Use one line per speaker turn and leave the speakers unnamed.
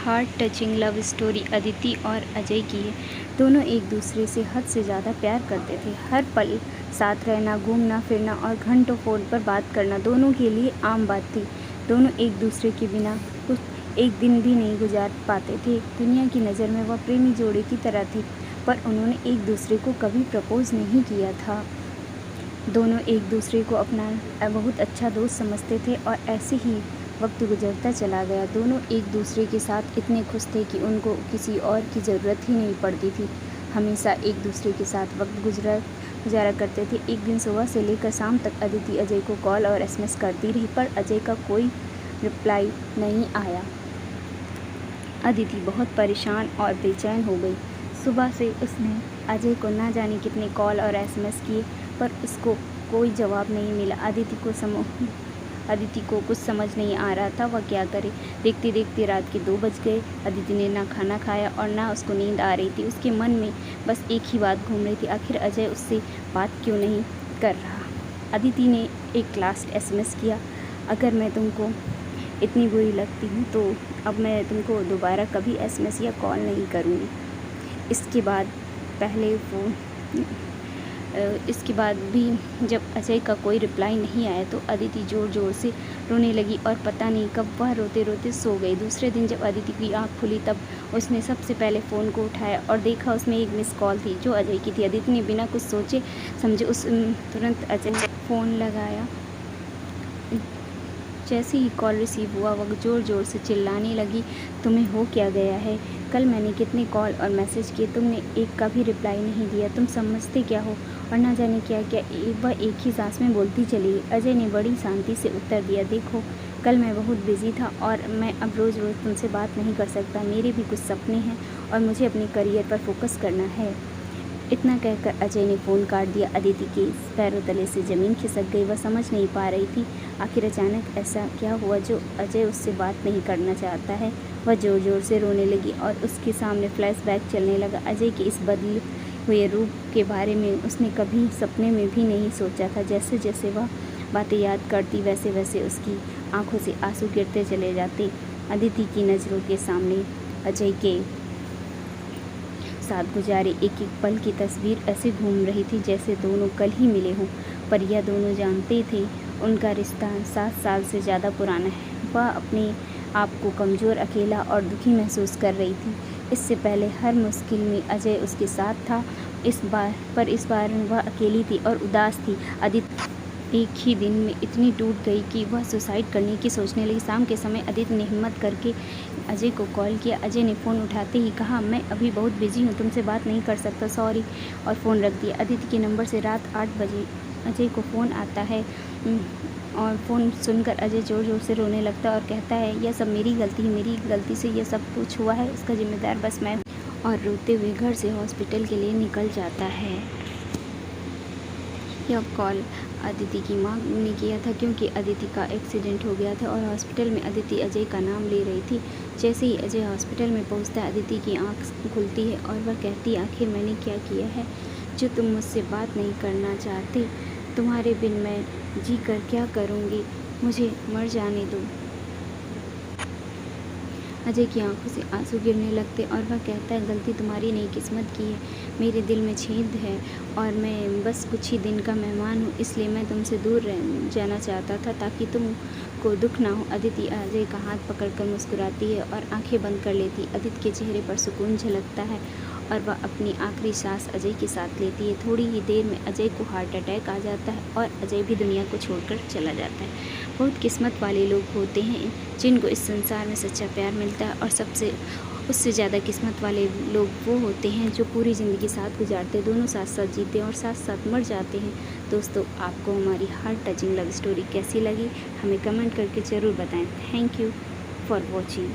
Heart touching love story Aditi और अजय की है। दोनों एक दूसरे से हद से ज़्यादा प्यार करते थे। हर पल साथ रहना, घूमना फिरना और घंटों फ़ोन पर बात करना दोनों के लिए आम बात थी। दोनों एक दूसरे के बिना कुछ एक दिन भी नहीं गुजार पाते थे। दुनिया की नज़र में वह प्रेमी जोड़े की तरह थी, पर उन्होंने एक दूसरे को कभी प्रपोज़ नहीं किया था। दोनों एक दूसरे को अपना बहुत अच्छा दोस्त समझते थे और ऐसे ही वक्त गुजरता चला गया। दोनों एक दूसरे के साथ इतने खुश थे कि उनको किसी और की ज़रूरत ही नहीं पड़ती थी। हमेशा एक दूसरे के साथ वक्त गुजारा करते थे। एक दिन सुबह से लेकर शाम तक अदिति अजय को कॉल और एसएमएस करती रही, पर अजय का कोई रिप्लाई नहीं आया। अदिति बहुत परेशान और बेचैन हो गई। सुबह से उसने अजय को ना जाने कितने कॉल और एसएमएस किए, पर उसको कोई जवाब नहीं मिला। अदिति को कुछ समझ नहीं आ रहा था वह क्या करे। देखते देखते रात के 2 बज गए। अदिति ने ना खाना खाया और ना उसको नींद आ रही थी। उसके मन में बस एक ही बात घूम रही थी, आखिर अजय उससे बात क्यों नहीं कर रहा। अदिति ने एक लास्ट एसएमएस किया, अगर मैं तुमको इतनी बुरी लगती हूँ तो अब मैं तुमको दोबारा कभी एसएमएस या कॉल नहीं करूँगी। इसके बाद भी जब अजय का कोई रिप्लाई नहीं आया तो अदिति ज़ोर ज़ोर से रोने लगी और पता नहीं कब वह रोते रोते सो गई। दूसरे दिन जब अदिति की आँख खुली तब उसने सबसे पहले फ़ोन को उठाया और देखा उसमें एक मिस कॉल थी जो अजय की थी। अदिति ने बिना कुछ सोचे समझे तुरंत अजय ने फ़ोन लगाया। जैसे ही कॉल रिसीव हुआ वह ज़ोर ज़ोर से चिल्लाने लगी, तुम्हें हो क्या गया है? कल मैंने कितने कॉल और मैसेज किए, तुमने एक का भी रिप्लाई नहीं दिया। तुम समझते क्या हो? और ना जाने क्या क्या वह एक ही सांस में बोलती चली गई। अजय ने बड़ी शांति से उत्तर दिया, देखो कल मैं बहुत बिज़ी था और मैं अब रोज़ रोज़ तुमसे बात नहीं कर सकता। मेरे भी कुछ सपने हैं और मुझे अपने करियर पर फोकस करना है। इतना कहकर अजय ने फ़ोन काट दिया। अदिति के पैरों तले से ज़मीन खिसक गई। वह समझ नहीं पा रही थी आखिर अचानक ऐसा क्या हुआ जो अजय उससे बात नहीं करना चाहता है। वह ज़ोर ज़ोर से रोने लगी और उसके सामने फ्लैशबैक चलने लगा। अजय के इस बदले हुए रूप के बारे में उसने कभी सपने में भी नहीं सोचा था। जैसे जैसे वह बातें याद करती वैसे वैसे उसकी आंखों से आंसू गिरते चले जाते। अदिति की नज़रों के सामने अजय के साथ गुजारे एक एक पल की तस्वीर ऐसे घूम रही थी जैसे दोनों कल ही मिले हों, पर यह दोनों जानते थे उनका रिश्ता 7 साल से ज़्यादा पुराना है। वह अपने आप को कमज़ोर, अकेला और दुखी महसूस कर रही थी। इससे पहले हर मुश्किल में अजय उसके साथ था, इस बार वह अकेली थी और उदास थी। अदिति एक ही दिन में इतनी टूट गई कि वह सुसाइड करने की सोचने लगी। शाम के समय अदिति ने हिम्मत करके अजय को कॉल किया। अजय ने फ़ोन उठाते ही कहा, मैं अभी बहुत बिजी हूँ, तुमसे बात नहीं कर सकता, सॉरी, और फ़ोन रख दिया। अदिति के नंबर से रात 8 बजे अजय को फ़ोन आता है और फ़ोन सुनकर अजय ज़ोर ज़ोर से रोने लगता है और कहता है, यह सब मेरी गलती से यह सब कुछ हुआ है, इसका जिम्मेदार बस मैं हूँ। और रोते हुए घर से हॉस्पिटल के लिए निकल जाता है। यह कॉल अदिति की माँ ने किया था क्योंकि अदिति का एक्सीडेंट हो गया था और हॉस्पिटल में अदिति अजय का नाम ले रही थी। जैसे ही अजय हॉस्पिटल में पहुंचता है अदिति की आँख खुलती है और वह कहती है, आखिर मैंने क्या किया है जो तुम मुझसे बात नहीं करना चाहते? तुम्हारे बिन मैं जी कर क्या करूँगी? मुझे मर जाने दो। अजय की आंखों से आंसू गिरने लगते और वह कहता है, गलती तुम्हारी नहीं, किस्मत की है। मेरे दिल में छेद है और मैं बस कुछ ही दिन का मेहमान हूँ, इसलिए मैं तुमसे दूर जाना चाहता था ताकि तुमको दुख ना हो। अदिति अजय का हाथ पकड़कर मुस्कुराती है और आंखें बंद कर लेती। अदिति के चेहरे पर सुकून झलकता है और वह अपनी आखिरी सांस अजय के साथ लेती है। थोड़ी ही देर में अजय को हार्ट अटैक आ जाता है और अजय भी दुनिया को छोड़कर चला जाता है। बहुत किस्मत वाले लोग होते हैं जिनको इस संसार में सच्चा प्यार मिलता है और उससे ज़्यादा किस्मत वाले लोग वो होते हैं जो पूरी ज़िंदगी साथ गुजारते, दोनों साथ साथ जीते और साथ साथ मर जाते हैं। दोस्तों, आपको हमारी हार्ट टचिंग लव स्टोरी कैसी लगी हमें कमेंट करके ज़रूर बताएं। Thank you for watching.